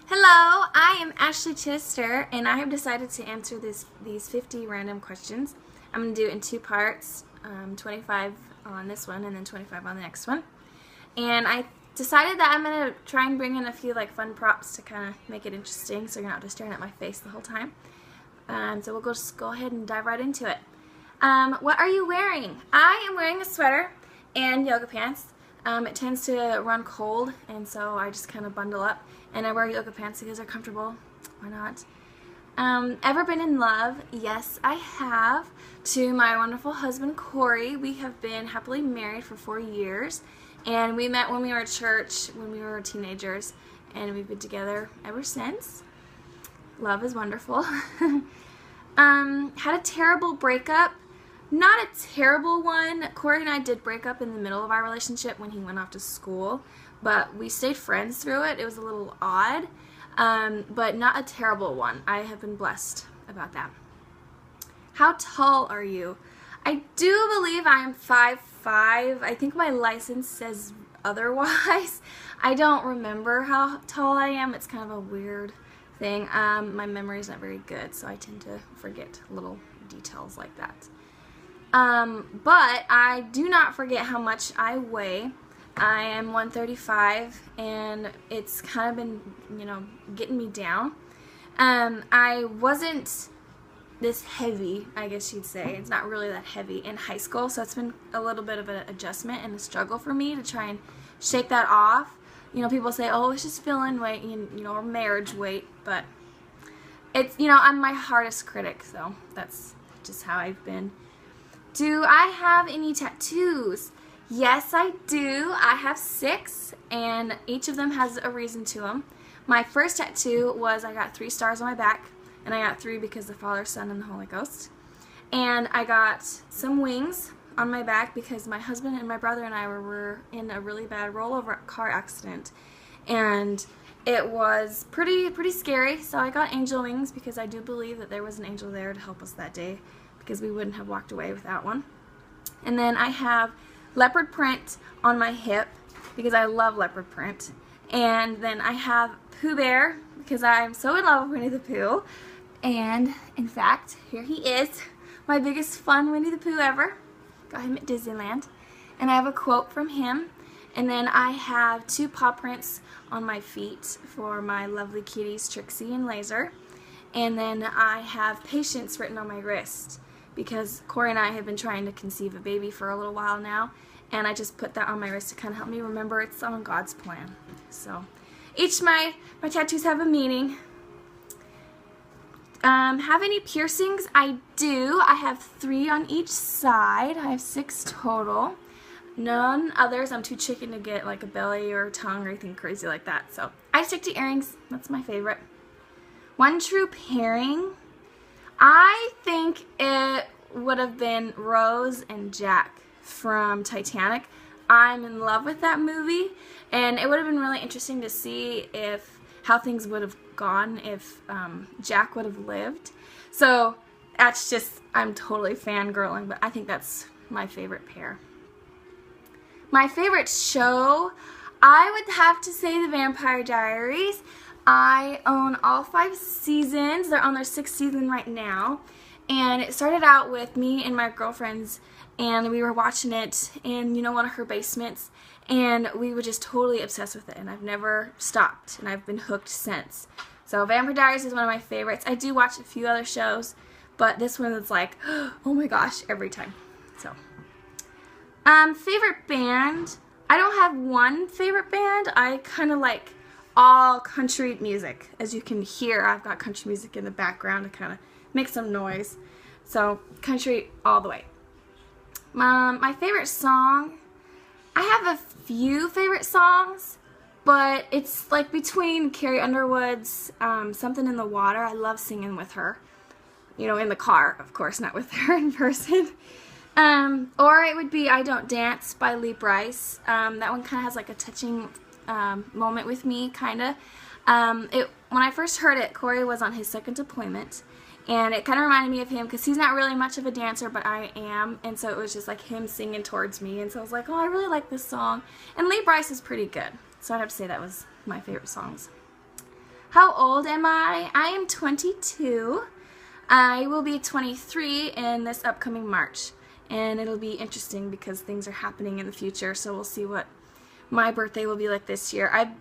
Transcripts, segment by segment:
Hello, I am Ashley Chittister, and I have decided to answer these 50 random questions. I'm going to do it in two parts, 25 on this one and then 25 on the next one. And I decided that I'm going to try and bring in a few fun props to kind of make it interesting so you're not just staring at my face the whole time. So we'll just go ahead and dive right into it. What are you wearing? I am wearing a sweater and yoga pants. It tends to run cold, and so I just kind of bundle up, and I wear yoga pants because they're comfortable. Why not? Ever been in love? Yes, I have. To my wonderful husband, Corey. We have been happily married for 4 years, and we met when we were at church when we were teenagers, and we've been together ever since. Love is wonderful. Had a terrible breakup. Not a terrible one. Corey and I did break up in the middle of our relationship when he went off to school, but we stayed friends through it. It was a little odd, but not a terrible one. I have been blessed about that. How tall are you? I do believe I am 5'5". I think my license says otherwise. I don't remember how tall I am. It's kind of a weird thing. My memory is not very good, so I tend to forget little details like that. But I do not forget how much I weigh. I am 135, and it's kind of been, getting me down. I wasn't this heavy, I guess you'd say. It's not really that heavy in high school, so it's been a little bit of an adjustment and a struggle for me to try and shake that off. People say, oh, it's just fill-in weight, or marriage weight, but it's, I'm my hardest critic, so that's just how I've been. Do I have any tattoos? Yes, I do. I have 6, and each of them has a reason to them. My first tattoo was I got 3 stars on my back, and I got 3 because the Father, Son, and the Holy Ghost. And I got some wings on my back because my husband and my brother and I were in a really bad rollover car accident, and it was pretty scary. So I got angel wings because I do believe that there was an angel there to help us that day, because we wouldn't have walked away without one. And then I have leopard print on my hip because I love leopard print. And then I have Pooh Bear because I'm so in love with Winnie the Pooh. And in fact, here he is, my biggest fun Winnie the Pooh ever. Got him at Disneyland. And I have a quote from him. And then I have 2 paw prints on my feet for my lovely kitties, Trixie and Laser. And then I have patience written on my wrist, because Corey and I have been trying to conceive a baby for a little while now, and I just put that on my wrist to kind of help me remember it's on God's plan. So each my tattoos have a meaning. Have any piercings? I do. I have 3 on each side. I have 6 total. None others. I'm too chicken to get like a belly or a tongue or anything crazy like that. So I stick to earrings. That's my favorite. One true pairing. I think it would have been Rose and Jack from Titanic. I'm in love with that movie, and it would have been really interesting to see how things would have gone if Jack would have lived. So that's just, I'm totally fangirling, but I think that's my favorite pair. My favorite show, I would have to say The Vampire Diaries. I own all 5 seasons. They're on their 6th season right now. And it started out with me and my girlfriends, and we were watching it in, one of her basements, and we were just totally obsessed with it, and I've never stopped, and I've been hooked since. So Vampire Diaries is one of my favorites. I do watch a few other shows, but this one is like, oh my gosh, every time. So, favorite band. I don't have one favorite band. I kind of like all country music. As you can hear, I've got country music in the background to kind of make some noise. So country all the way. My favorite song, I have a few favorite songs, but it's like between Carrie Underwood's Something in the Water. I love singing with her, in the car, of course, not with her in person. Or it would be I Don't Dance by Lee Brice. That one kind of has like a touching moment with me, kind of. When I first heard it, Corey was on his 2nd deployment, and it kind of reminded me of him because he's not really much of a dancer, but I am, and so it was just like him singing towards me, and so I was like, oh, I really like this song. And Lee Brice is pretty good, so I'd have to say that was my favorite songs. How old am I? I am 22. I will be 23 in this upcoming March, and it'll be interesting because things are happening in the future, so we'll see what my birthday will be like this year. I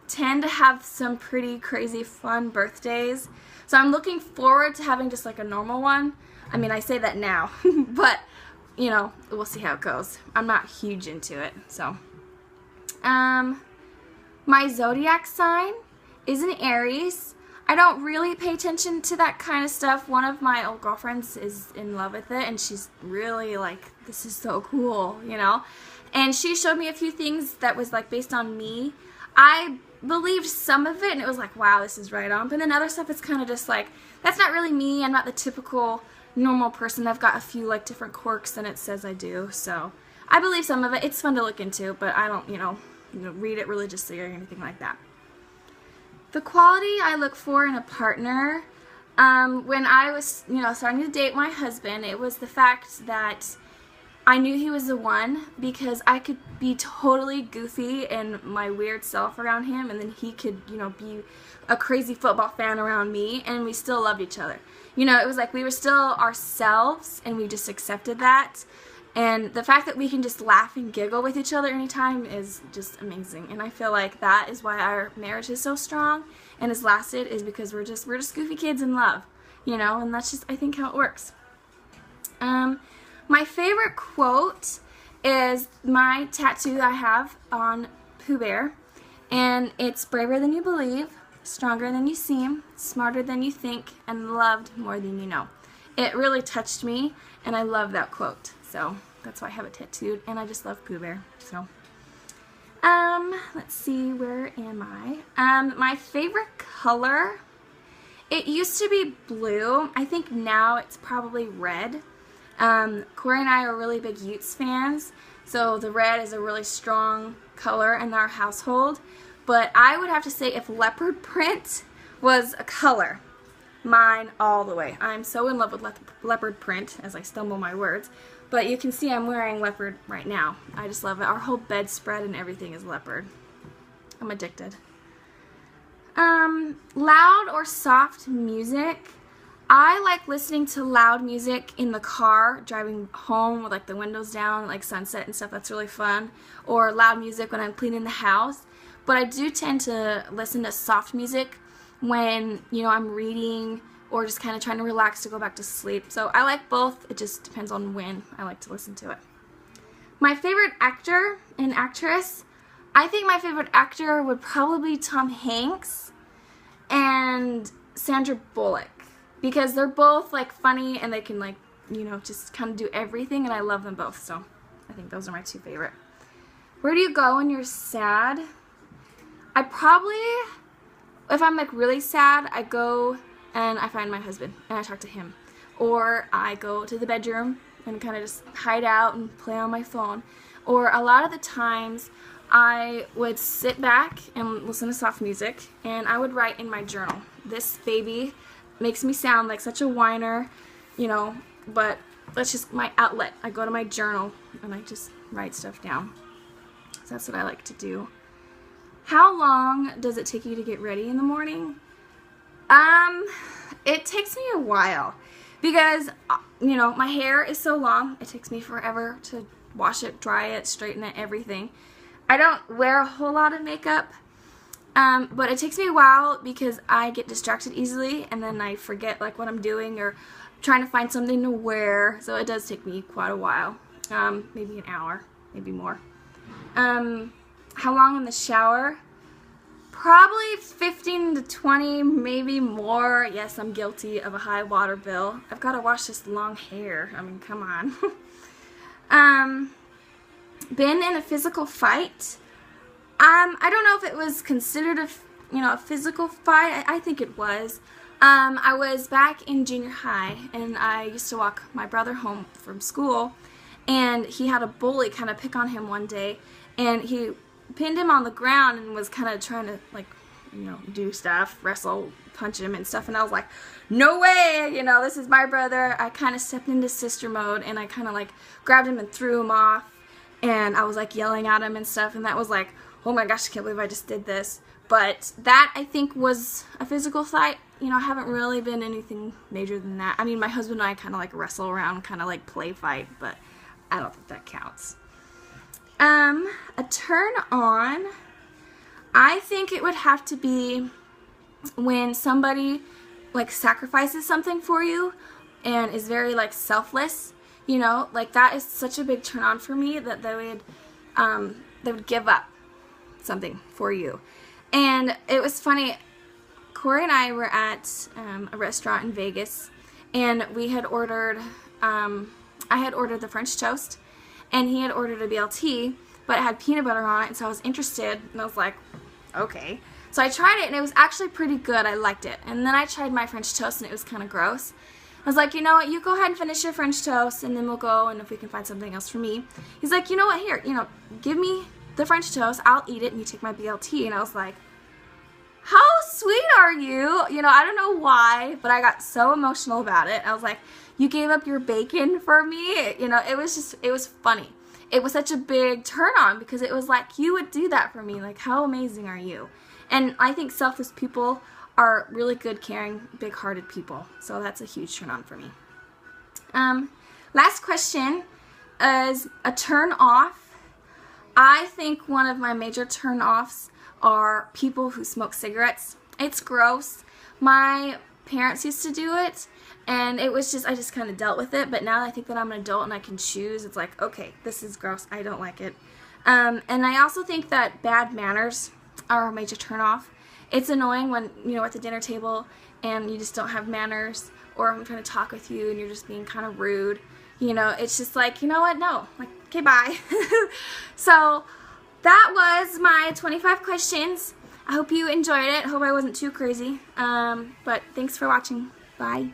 tend to have some pretty crazy fun birthdays, so I'm looking forward to having just like a normal one. I mean, I say that now, but you know, we'll see how it goes. I'm not huge into it, so. My zodiac sign is an Aries. I don't really pay attention to that kind of stuff. One of my old girlfriends is in love with it, and she's really like, this is so cool, you know? And she showed me a few things that was like based on me. I believed some of it, and it was like, wow, this is right on. But then other stuff, it's kind of just like, that's not really me. I'm not the typical normal person. I've got a few like different quirks than it says I do. So I believe some of it. It's fun to look into, but I don't, you know, read it religiously or anything like that. The quality I look for in a partner, when I was, you know, starting to date my husband, it was the fact that I knew he was the one, because I could be totally goofy and my weird self around him, and then he could, you know, be a crazy football fan around me, and we still loved each other. You know, it was like we were still ourselves, and we just accepted that. And the fact that we can just laugh and giggle with each other anytime is just amazing. And I feel like that is why our marriage is so strong and has lasted, is because we're just goofy kids in love, you know, and that's just, I think, how it works. My favorite quote is my tattoo I have on Pooh Bear, and it's braver than you believe, stronger than you seem, smarter than you think, and loved more than you know. It really touched me, and I love that quote. So that's why I have it tattooed, and I just love Pooh Bear. So, let's see, where am I? My favorite color, it used to be blue. I think now it's probably red. Corey and I are really big Utes fans, so the red is a really strong color in our household. But I would have to say, if leopard print was a color, mine all the way. I'm so in love with leopard print, as I stumble my words. But you can see I'm wearing leopard right now. I just love it. Our whole bedspread and everything is leopard. I'm addicted. Loud or soft music. I like listening to loud music in the car, driving home with like the windows down, like sunset and stuff. That's really fun. Or loud music when I'm cleaning the house. But I do tend to listen to soft music when, you know, I'm reading or just kind of trying to relax to go back to sleep. So I like both. It just depends on when I like to listen to it. My favorite actor and actress, I think my favorite actor would probably be Tom Hanks and Sandra Bullock, because they're both like funny and they can, like, you know, just kind of do everything, and I love them both. So I think those are my two favorite. Where do you go when you're sad? I probably, if I'm like really sad, I go and I find my husband and I talk to him, or I go to the bedroom and kind of just hide out and play on my phone. Or a lot of the times I would sit back and listen to soft music, and I would write in my journal. This baby makes me sound like such a whiner, you know, but that's just my outlet. I go to my journal and I just write stuff down. So that's what I like to do. How long does it take you to get ready in the morning? It takes me a while, because, you know, my hair is so long. It takes me forever to wash it, dry it, straighten it, everything. I don't wear a whole lot of makeup, but it takes me a while because I get distracted easily, and then I forget like what I'm doing or trying to find something to wear. So it does take me quite a while, maybe an hour, maybe more. How long in the shower? Probably 15 to 20, maybe more. Yes, I'm guilty of a high water bill. I've got to wash this long hair. I mean, come on. Been in a physical fight? I don't know if it was considered a physical fight. I think it was. I was back in junior high, and I used to walk my brother home from school, and he had a bully kind of pick on him one day, and he pinned him on the ground and was kind of trying to, like, you know, do stuff, wrestle, punch him and stuff, and I was like, no way, you know, this is my brother. I kind of stepped into sister mode, and I kind of like grabbed him and threw him off, and I was like yelling at him and stuff, and that was like, oh my gosh, I can't believe I just did this. But that, I think, was a physical fight. You know, I haven't really been anything major than that. I mean, my husband and I kind of like wrestle around, kind of like play fight, but I don't think that counts. A turn on, I think it would have to be when somebody like sacrifices something for you and is very like selfless, you know, like that is such a big turn on for me, that they would give up something for you. And it was funny, Corey and I were at a restaurant in Vegas, and we had ordered, I had ordered the French toast, and he had ordered a BLT, but it had peanut butter on it, and so I was interested, and I was like, okay. So I tried it, and it was actually pretty good. I liked it. And then I tried my French toast, and it was kind of gross. I was like, you know what, you go ahead and finish your French toast, and then we'll go, and if we can find something else for me. He's like, you know what, here, you know, give me the French toast, I'll eat it, and you take my BLT. And I was like, how sweet are you? You know, I don't know why, but I got so emotional about it. I was like, you gave up your bacon for me? You know, it was just, it was funny. It was such a big turn on, because it was like, you would do that for me. Like, how amazing are you? And I think selfless people are really good, caring, big-hearted people. So that's a huge turn on for me. Last question is a turn off. I think one of my major turn offs are people who smoke cigarettes. It's gross. My parents used to do it, and it was just, I just kind of dealt with it. But now that I think that I'm an adult and I can choose, it's like, okay, this is gross. I don't like it. And I also think that bad manners are a major turn off. It's annoying when, you know, at the dinner table and you just don't have manners, or I'm trying to talk with you and you're just being kind of rude. You know, it's just like, you know what, no, like, okay, bye. So that was my 25 questions. I hope you enjoyed it. Hope I wasn't too crazy. But thanks for watching. Bye.